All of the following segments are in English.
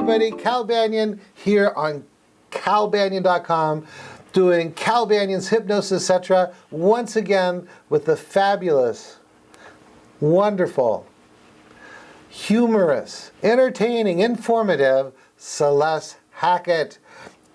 everybody, Cal Banyan here on calbanyan.com doing Cal Banyan's Hypnosis, etc. once again with the fabulous, wonderful, humorous, entertaining, informative Celeste Hackett.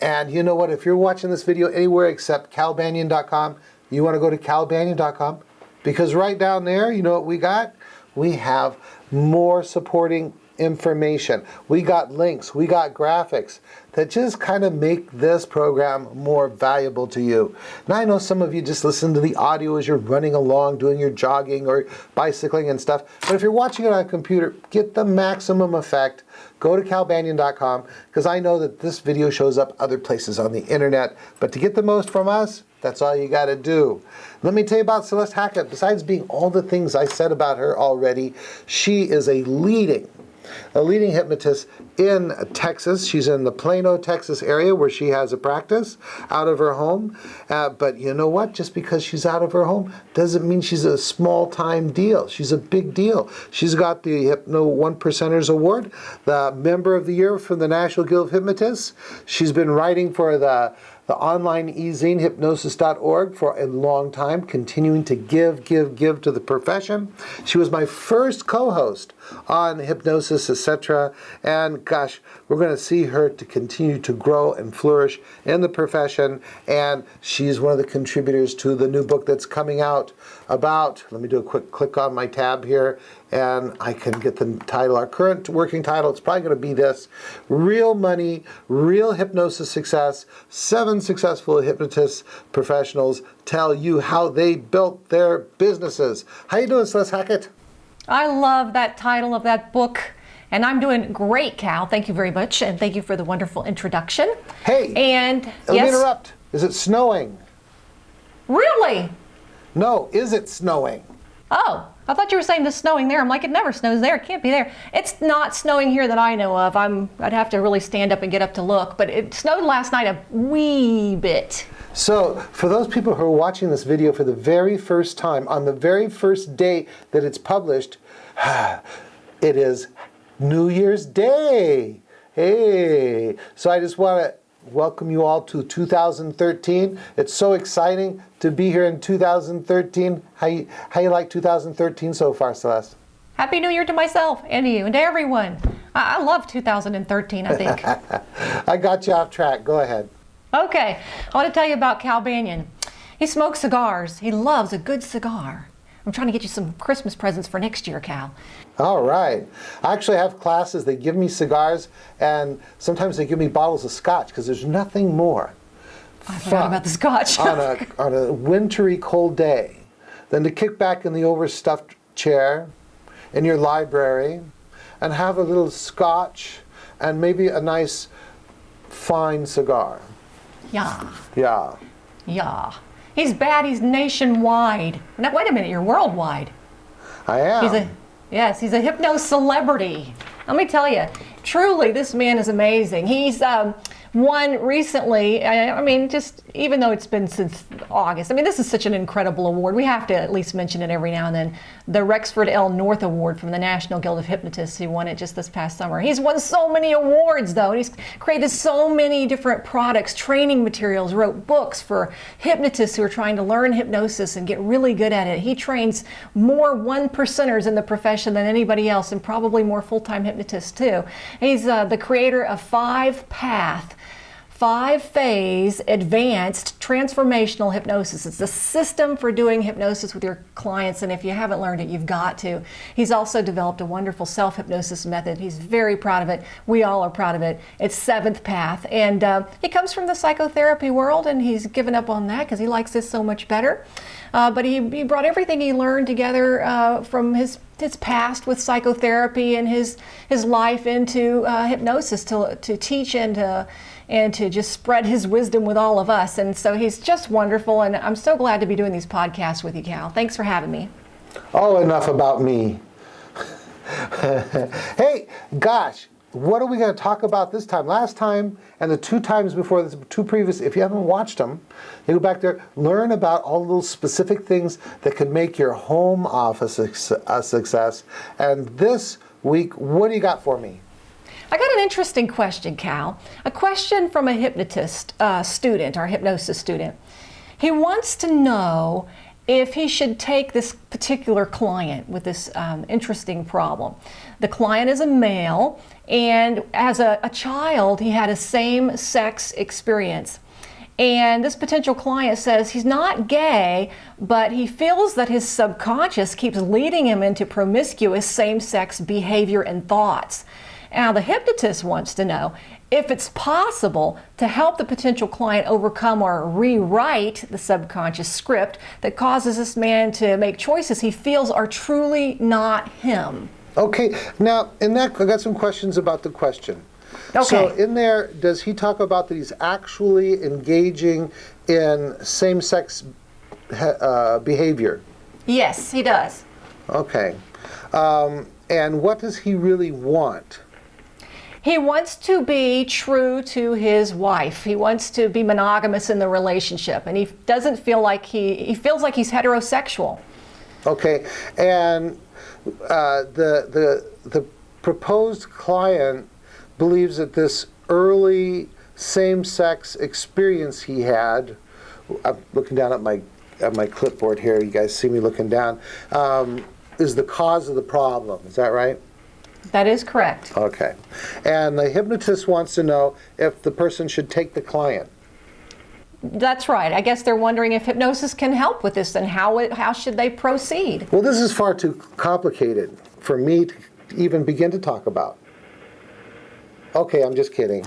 And you know what? If you're watching this video anywhere except calbanyan.com, you want to go to calbanyan.com because right down there, you know what we got? We have more supporting information. We got links, we got graphics that just kind of make this program more valuable to you. Now I know some of you just listen to the audio as you're running along, doing your jogging or bicycling and stuff, but if you're watching it on a computer, get the maximum effect. Go to calbanyan.com because I know that this video shows up other places on the internet, but to get the most from us, that's all you got to do. Let me tell you about Celeste Hackett. Besides being all the things I said about her already, she is a leading hypnotist in Texas. She's in the Plano, Texas area where she has a practice out of her home. But you know what? Just because she's out of her home doesn't mean she's a small-time deal. She's a big deal. She's got the Hypno One Percenters Award, the Member of the Year from the National Guild of Hypnotists. She's been writing for the online e-zine hypnosis.org for a long time, continuing to give to the profession. She was my first co-host on Hypnosis, etc. And gosh, we're going to see her to continue to grow and flourish in the profession. And she's one of the contributors to the new book that's coming out about, let me do a quick click on my tab here, and I can get the title. Our current working title, it's probably going to be this: Real Money, Real Hypnosis Success, 7 Successful Hypnotist Professionals Tell You How They Built Their Businesses. How you doing, Celeste Hackett? I love that title of that book, and I'm doing great, Cal. Thank you very much, and thank you for the wonderful introduction. Hey, and let me interrupt. Is it snowing? Really? No, is it snowing? Oh, I thought you were saying the snowing there. I'm like, it never snows there. It can't be there. It's not snowing here that I know of. I'd have to really stand up and get up to look, but it snowed last night a wee bit. So, for those people who are watching this video for the very first time, on the very first day that it's published, it is New Year's Day. Hey, so I just want to welcome you all to 2013. It's so exciting to be here in 2013. How you like 2013 so far, Celeste? Happy New Year to myself and to you and to everyone. I love 2013, I think. I got you off track. Go ahead. Okay, I want to tell you about Cal Banyan. He smokes cigars. He loves a good cigar. I'm trying to get you some Christmas presents for next year, Cal. All right. I actually have classes. They give me cigars, and sometimes they give me bottles of scotch because there's nothing more I forgot about the scotch. on a wintry, cold day than to kick back in the overstuffed chair in your library and have a little scotch and maybe a nice, fine cigar. Yeah. Yeah. Yeah. He's bad. He's nationwide. Now, wait a minute. You're worldwide. I am. He's a hypno celebrity. Let me tell you, truly, this man is amazing. He's won recently, I mean, just even though it's been since August, I mean, this is such an incredible award. We have to at least mention it every now and then. The Rexford L. North Award from the National Guild of Hypnotists. He won it just this past summer. He's won so many awards, though. He's created so many different products, training materials, wrote books for hypnotists who are trying to learn hypnosis and get really good at it. He trains more 1%ers in the profession than anybody else, and probably more full-time hypnotists, too. He's the creator of 5-phase advanced transformational hypnosis. It's a system for doing hypnosis with your clients, and if you haven't learned it, you've got to. He's also developed a wonderful self-hypnosis method. He's very proud of it. We all are proud of it. It's 7th Path, and he comes from the psychotherapy world, and he's given up on that because he likes this so much better. But he brought everything he learned together from his past with psychotherapy and his life into hypnosis to teach and to just spread his wisdom with all of us. And so he's just wonderful, and I'm so glad to be doing these podcasts with you, Cal. Thanks for having me. Oh, enough about me. Hey, gosh, what are we going to talk about this time? Last time and the 2 times before, the 2 previous, if you haven't watched them, you go back there, learn about all those specific things that can make your home office a success. And this week, what do you got for me? I got an interesting question, Cal. A question from a hypnotist student, our hypnosis student. He wants to know if he should take this particular client with this interesting problem. The client is a male, and as a child, he had a same-sex experience. And this potential client says he's not gay, but he feels that his subconscious keeps leading him into promiscuous same-sex behavior and thoughts. Now, the hypnotist wants to know if it's possible to help the potential client overcome or rewrite the subconscious script that causes this man to make choices he feels are truly not him. Okay, now in that, I got some questions about the question. Okay. So in there, does he talk about that he's actually engaging in same-sex behavior? Yes, he does. Okay. And what does he really want? He wants to be true to his wife. He wants to be monogamous in the relationship, and he doesn't feel like he feels like he's heterosexual. Okay, and the proposed client believes that this early same-sex experience he had, I'm looking down at my clipboard here, you guys see me looking down, is the cause of the problem. Is that right? That is correct. Okay. And the hypnotist wants to know if the person should take the client. That's right. I guess they're wondering if hypnosis can help with this and how should they proceed? Well, this is far too complicated for me to even begin to talk about. Okay, I'm just kidding.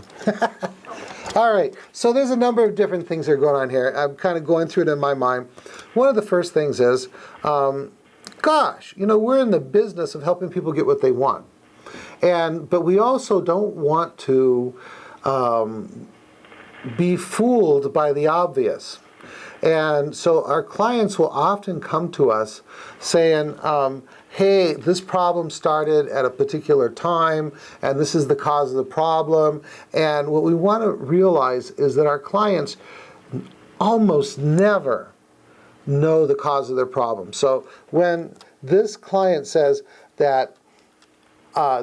All right, so there's a number of different things that are going on here. I'm kind of going through it in my mind. One of the first things is, gosh, we're in the business of helping people get what they want. But we also don't want to be fooled by the obvious. And so our clients will often come to us saying, hey, this problem started at a particular time, and this is the cause of the problem. And what we want to realize is that our clients almost never know the cause of their problem. So when this client says that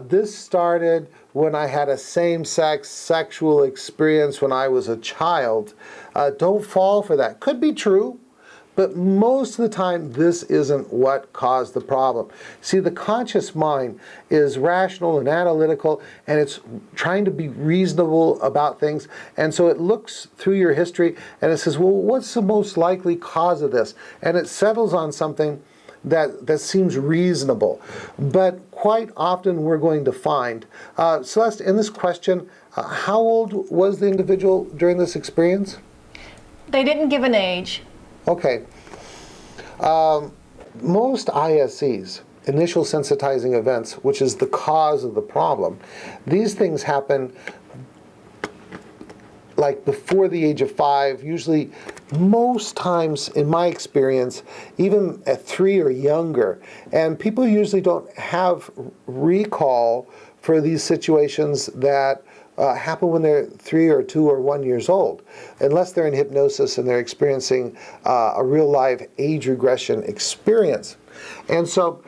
this started when I had a same-sex sexual experience when I was a child, don't fall for that. Could be true, but most of the time this isn't what caused the problem. See, the conscious mind is rational and analytical, and it's trying to be reasonable about things, and so it looks through your history and it says, well, what's the most likely cause of this? And it settles on something that seems reasonable. But quite often we're going to find, Celeste, in this question, how old was the individual during this experience? They didn't give an age. Okay. Most ISEs, initial sensitizing events, which is the cause of the problem, these things happen like before the age of 5, usually most times in my experience, even at 3 or younger. And people usually don't have recall for these situations that happen when they're 3 or 2 or 1 years old, unless they're in hypnosis and they're experiencing a real live age regression experience. And so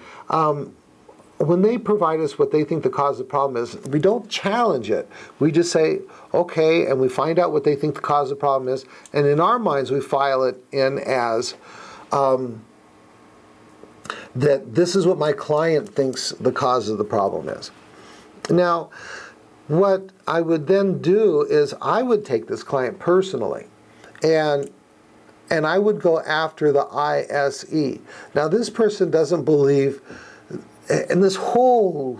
when they provide us what they think the cause of the problem is, we don't challenge it. We just say, okay, and we find out what they think the cause of the problem is, and in our minds we file it in as that this is what my client thinks the cause of the problem is. Now, what I would then do is I would take this client personally, and I would go after the ISE. Now, this person doesn't believe, and this whole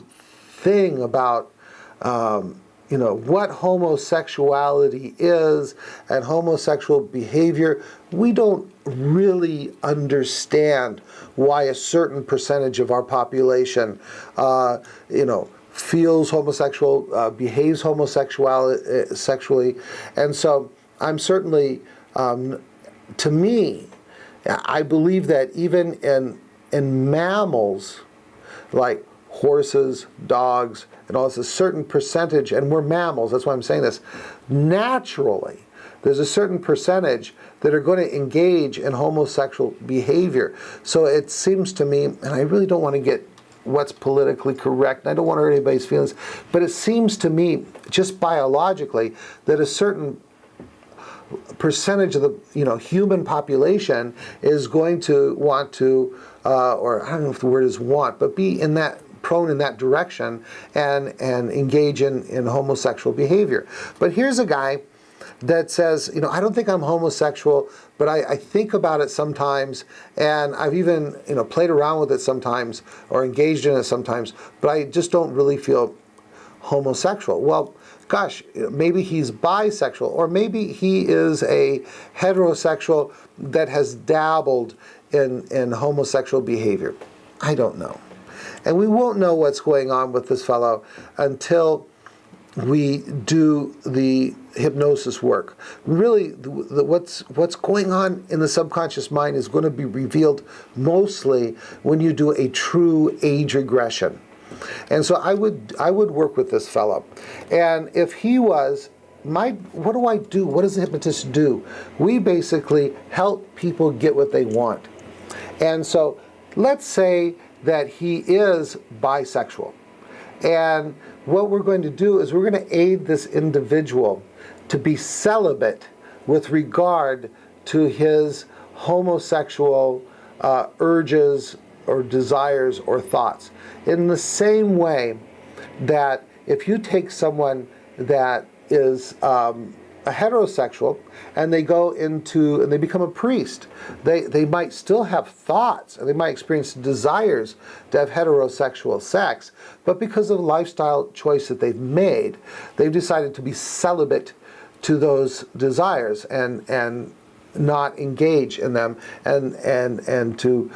thing about what homosexuality is and homosexual behavior, we don't really understand why a certain percentage of our population feels homosexual, behaves sexually. And so I'm certainly, to me, I believe that even in mammals, like horses, dogs, and all this, a certain percentage, and we're mammals, that's why I'm saying this, naturally, there's a certain percentage that are going to engage in homosexual behavior. So it seems to me, and I really don't want to get what's politically correct, and I don't want to hurt anybody's feelings, but it seems to me, just biologically, that a certain percentage of the human population is going to want to, or I don't know if the word is want, but be in that prone in that direction and engage in homosexual behavior. But here's a guy that says, I don't think I'm homosexual, but I think about it sometimes, and I've even played around with it sometimes or engaged in it sometimes, but I just don't really feel homosexual. Well, gosh, maybe he's bisexual, or maybe he is a heterosexual that has dabbled in homosexual behavior. I don't know. And we won't know what's going on with this fellow until we do the hypnosis work. Really, what's going on in the subconscious mind is going to be revealed mostly when you do a true age regression. And so I would work with this fellow. And if he was, what do I do? What does the hypnotist do? We basically help people get what they want. And so let's say that he is bisexual. And what we're going to do is we're going to aid this individual to be celibate with regard to his homosexual urges or desires or thoughts. In the same way that if you take someone that is a heterosexual and they go into and they become a priest, they might still have thoughts and they might experience desires to have heterosexual sex, but because of the lifestyle choice that they've made, they've decided to be celibate to those desires and not engage in them and to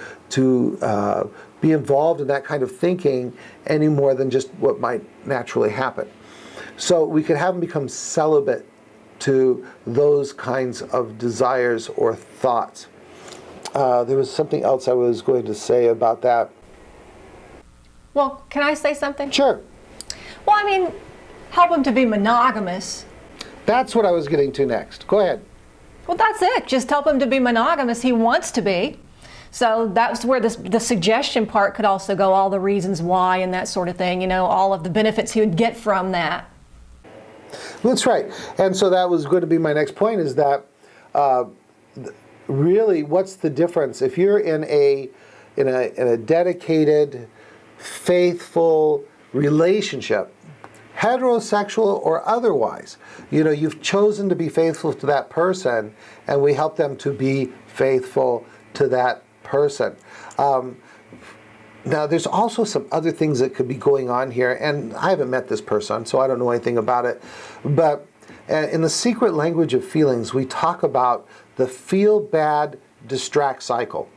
be involved in that kind of thinking any more than just what might naturally happen. So we could have them become celibate to those kinds of desires or thoughts. There was something else I was going to say about that. Well, can I say something? Sure. Well, I mean, help him to be monogamous. That's what I was getting to next. Go ahead. Well, that's it. Just help him to be monogamous. He wants to be. So that's where the suggestion part could also go, all the reasons why and that sort of thing, all of the benefits he would get from that. That's right. And so that was going to be my next point, is that really what's the difference? If you're in a dedicated, faithful relationship, heterosexual or otherwise, you've chosen to be faithful to that person, and we help them to be faithful to that person. Now, there's also some other things that could be going on here, and I haven't met this person, so I don't know anything about it. But in the secret language of feelings, we talk about the feel bad, distract cycle.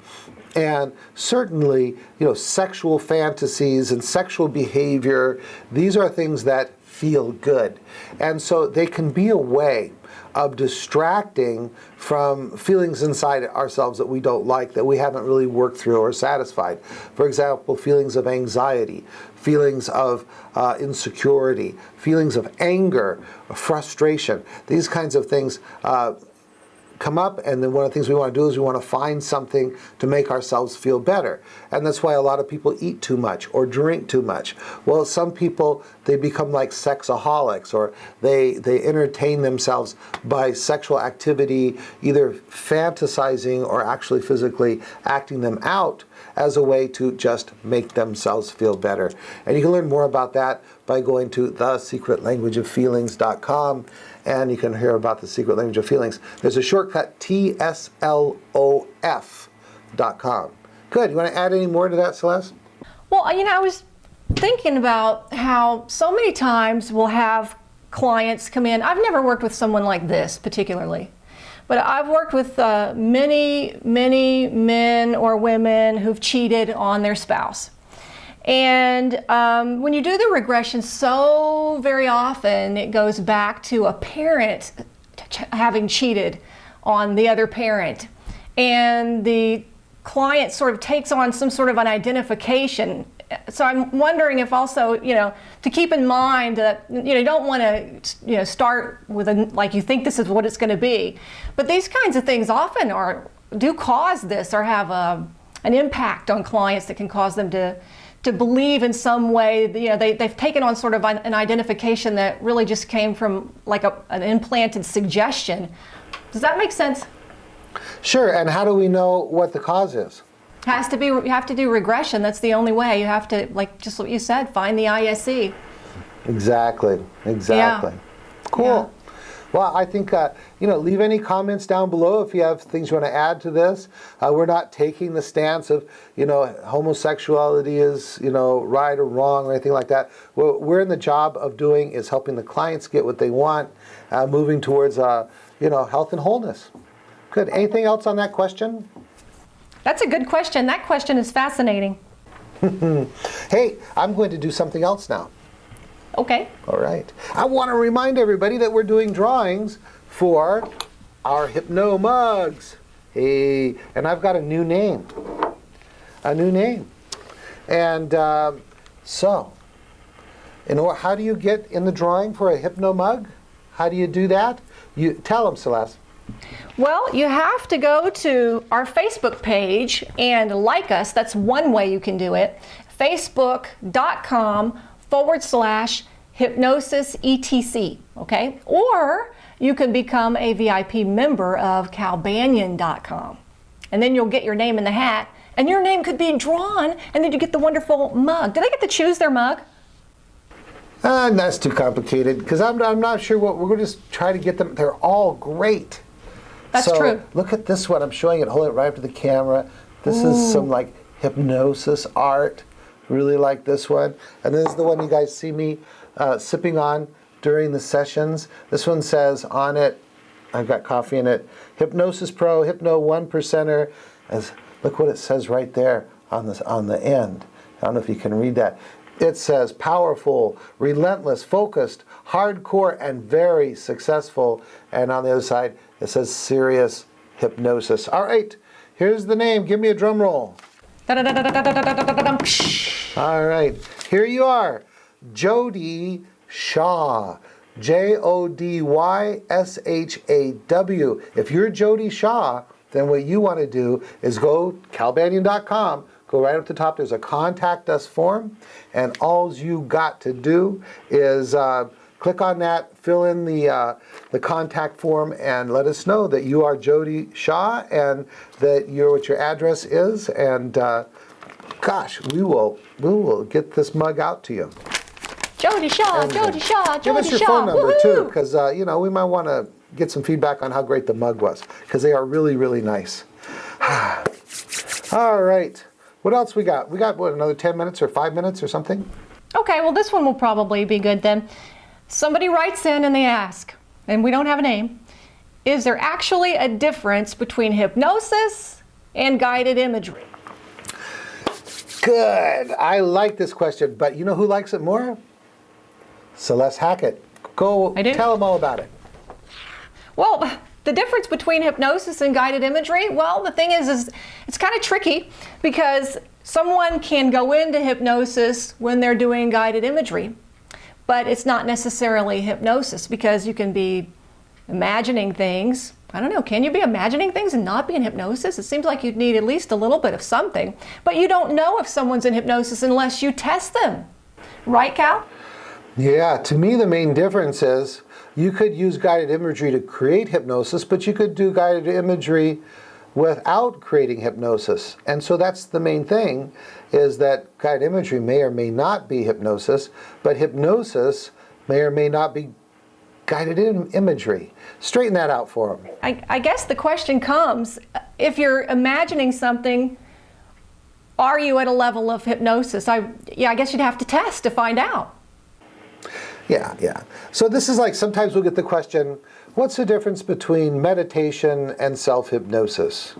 And certainly, sexual fantasies and sexual behavior, these are things that feel good. And so they can be a way of distracting from feelings inside ourselves that we don't like, that we haven't really worked through or satisfied. For example, feelings of anxiety, feelings of insecurity, feelings of anger, frustration. These kinds of things come up, and then one of the things we want to do is we want to find something to make ourselves feel better. And that's why a lot of people eat too much or drink too much. Well, some people, they become like sexaholics, or they entertain themselves by sexual activity, either fantasizing or actually physically acting them out as a way to just make themselves feel better. And you can learn more about that by going to thesecretlanguageoffeelings.com, and you can hear about the secret language of feelings. There's a shortcut, tslof.com. Good. You want to add any more to that, Celeste? Well, I was thinking about how so many times we'll have clients come in. I've never worked with someone like this particularly, but I've worked with many men or women who've cheated on their spouse. And when you do the regression, so very often it goes back to a parent having cheated on the other parent. And the client sort of takes on some sort of an identification. So I'm wondering if also, to keep in mind that, you don't want to, start with like you think this is what it's going to be. But these kinds of things often do cause this, or have an impact on clients that can cause them to to believe in some way. They've taken on sort of an identification that really just came from like an implanted suggestion. Does that make sense? Sure, and how do we know what the cause is? You have to do regression. That's the only way. You have to, like just what you said, find the ISE. Exactly. Yeah. Cool. Yeah. Well, I think, leave any comments down below if you have things you want to add to this. We're not taking the stance of, homosexuality is, right or wrong or anything like that. What we're in the job of doing is helping the clients get what they want, moving towards, health and wholeness. Good. Anything else on that question? That's a good question. That question is fascinating. Hey, I'm going to do something else now. Okay. All right. I want to remind everybody that we're doing drawings for our Hypno mugs. Hey, and I've got a new name. And so, how do you get in the drawing for a Hypno mug? How do you do that? You tell them, Celeste. Well, you have to go to our Facebook page and like us. That's one way you can do it. Facebook.com/Hypnosis ETC, okay? Or you can become a VIP member of CalBanyan.com. And then you'll get your name in the hat, and your name could be drawn, and then you get the wonderful mug. Do they get to choose their mug? That's too complicated, because I'm not sure what, we're going to just try to get them. They're all great. That's true. Look at this one. I'm showing it. Hold it right up to the camera. This is some like hypnosis art. Really like this one. And this is the one you guys see me sipping on during the sessions. This one says on it, I've got coffee in it, Hypnosis Pro, Hypno 1%er. Look what it says right there on the end. I don't know if you can read that. It says powerful, relentless, focused, hardcore, and very successful. And on the other side, it says serious hypnosis. All right, here's the name. Give me a drum roll. All right, here you are, Jody Shaw, JODYSHAW. If you're Jody Shaw, then what you want to do is go CalBanyan.com. Go right up to the top. There's a contact us form, and all you got to do is click on that, fill in the contact form, and let us know that you are Jody Shaw and that what your address is. And gosh, we will get this mug out to you. Jody Shaw, And, Jody Shaw, Jody Shaw. Give us your phone number too, because we might want to get some feedback on how great the mug was, because they are really, really nice. All right. What else we got? We got, what, another 10 minutes or 5 minutes or something? Okay, well, this one will probably be good then. Somebody writes in and they ask, and we don't have a name, is there actually a difference between hypnosis and guided imagery? Good. I like this question, but you know who likes it more? Celeste Hackett. Go tell them all about it. Well, the difference between hypnosis and guided imagery, well, the thing is it's kind of tricky, because someone can go into hypnosis when they're doing guided imagery, but it's not necessarily hypnosis, because you can be imagining things. I don't know, can you be imagining things and not be in hypnosis? It seems like you'd need at least a little bit of something, but you don't know if someone's in hypnosis unless you test them. Right, Cal? Yeah, to me the main difference is you could use guided imagery to create hypnosis, but you could do guided imagery without creating hypnosis. And so that's the main thing, is that guided imagery may or may not be hypnosis, but hypnosis may or may not be guided imagery. Straighten that out for them. I guess the question comes, if you're imagining something, are you at a level of hypnosis? I guess you'd have to test to find out. Yeah. So this is like, sometimes we'll get the question, what's the difference between meditation and self-hypnosis?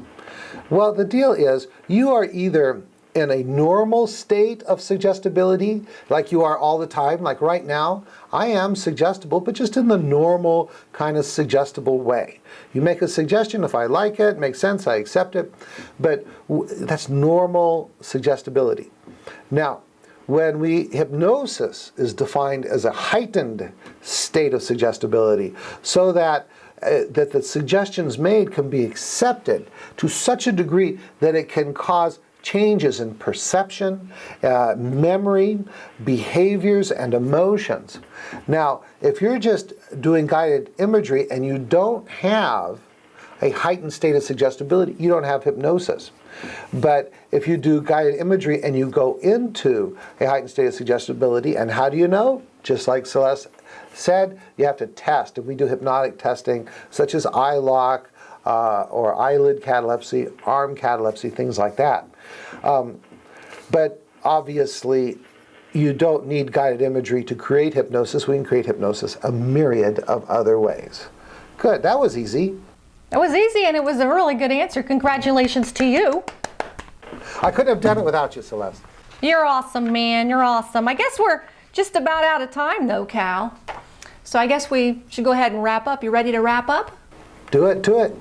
Well, the deal is, you are either in a normal state of suggestibility, like you are all the time, like right now, I am suggestible, but just in the normal kind of suggestible way. You make a suggestion, if I like it, makes sense, I accept it, but that's normal suggestibility. Now, when hypnosis is defined as a heightened state of suggestibility, so that the suggestions made can be accepted to such a degree that it can cause changes in perception, memory, behaviors, and emotions. Now, if you're just doing guided imagery and you don't have a heightened state of suggestibility, you don't have hypnosis. But if you do guided imagery and you go into a heightened state of suggestibility, and how do you know? Just like Celeste said, you have to test. If we do hypnotic testing, such as eye lock, or eyelid catalepsy, arm catalepsy, things like that. But obviously, you don't need guided imagery to create hypnosis. We can create hypnosis a myriad of other ways. Good, that was easy. It was easy, and it was a really good answer. Congratulations to you. I couldn't have done it without you, Celeste. You're awesome, man. You're awesome. I guess we're just about out of time, though, Cal. So I guess we should go ahead and wrap up. You ready to wrap up? Do it, do it.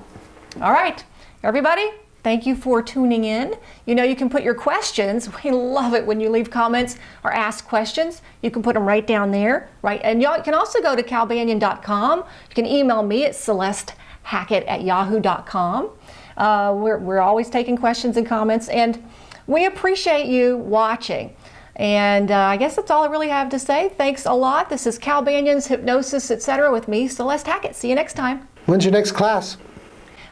All right, everybody, thank you for tuning in. You know, you can put your questions. We love it when you leave comments or ask questions. You can put them right down there, right? And y'all can also go to calbanyan.com. You can email me at celestehackett@yahoo.com. We're always taking questions and comments, and we appreciate you watching. And I guess that's all I really have to say. Thanks a lot. This is Cal Banyan's Hypnosis, Etc. with me, Celeste Hackett. See you next time. When's your next class?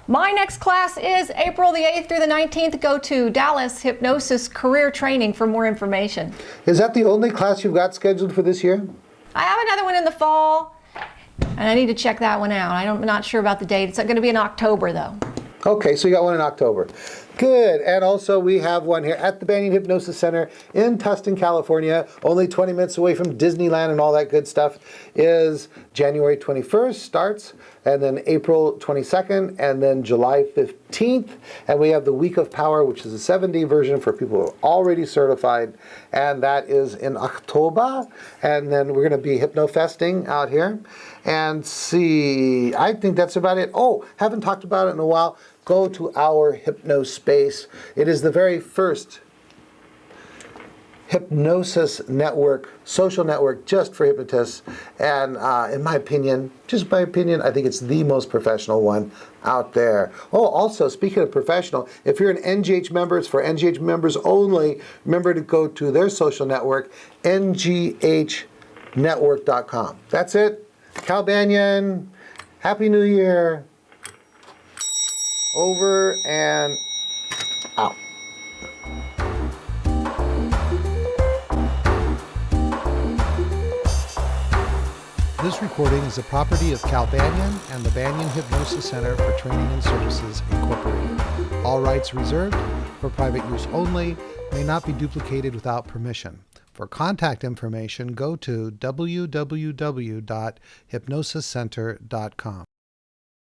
My next class is April the 8th through the 19th. Go to Dallas Hypnosis Career Training for more information. Is that the only class you've got scheduled for this year? I have another one in the fall, and I need to check that one out. I'm not sure about the date. It's going to be in October, though. Okay, so you got one in October. Good, and also we have one here at the Banyan Hypnosis Center in Tustin, California, only 20 minutes away from Disneyland and all that good stuff, is January 21st starts, and then April 22nd, and then July 15th, and we have the Week of Power, which is a 7-day version for people who are already certified, and that is in October, and then we're going to be hypno-festing out here, and see, I think that's about it. Oh, haven't talked about it in a while. Go to our Hypnospace. It is the very first hypnosis network, social network just for hypnotists. And in my opinion, just my opinion, I think it's the most professional one out there. Oh, also, speaking of professional, if you're an NGH member, it's for NGH members only. Remember to go to their social network, nghnetwork.com. That's it. Cal Banyan, Happy New Year. Over and out. This recording is the property of Cal Banyan and the Banyan Hypnosis Center for Training and Services, Incorporated. All rights reserved, for private use only, may not be duplicated without permission. For contact information, go to www.hypnosiscenter.com.